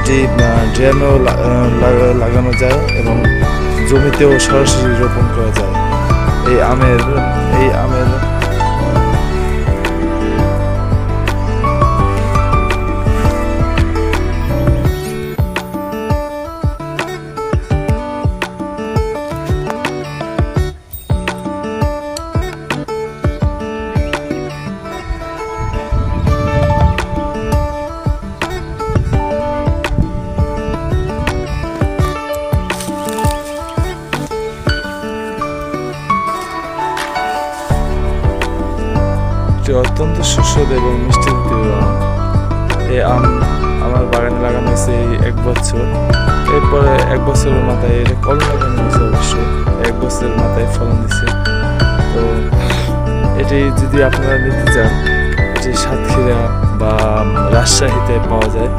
এটি ড্রামেও লাগানো যায় এবং জমিতেও সরাসরি রোপণ করা যায়। এই আমের অত্যন্ত সুস্বাদু এবং মিষ্টি জাতীয় আম। এই আম আমার বাগানে লাগানো হয়েছে এই 1 বছর। এরপরে 1 বছরের মাথায় এটা কলম লাগানো হয়েছে, অবশ্যই 1 বছরের মাথায় ফলন দিচ্ছে। তো এটি যদি আপনারা নিতে চান, এটি সাতক্ষীরা বা রাজশাহীতে পাওয়া যায়।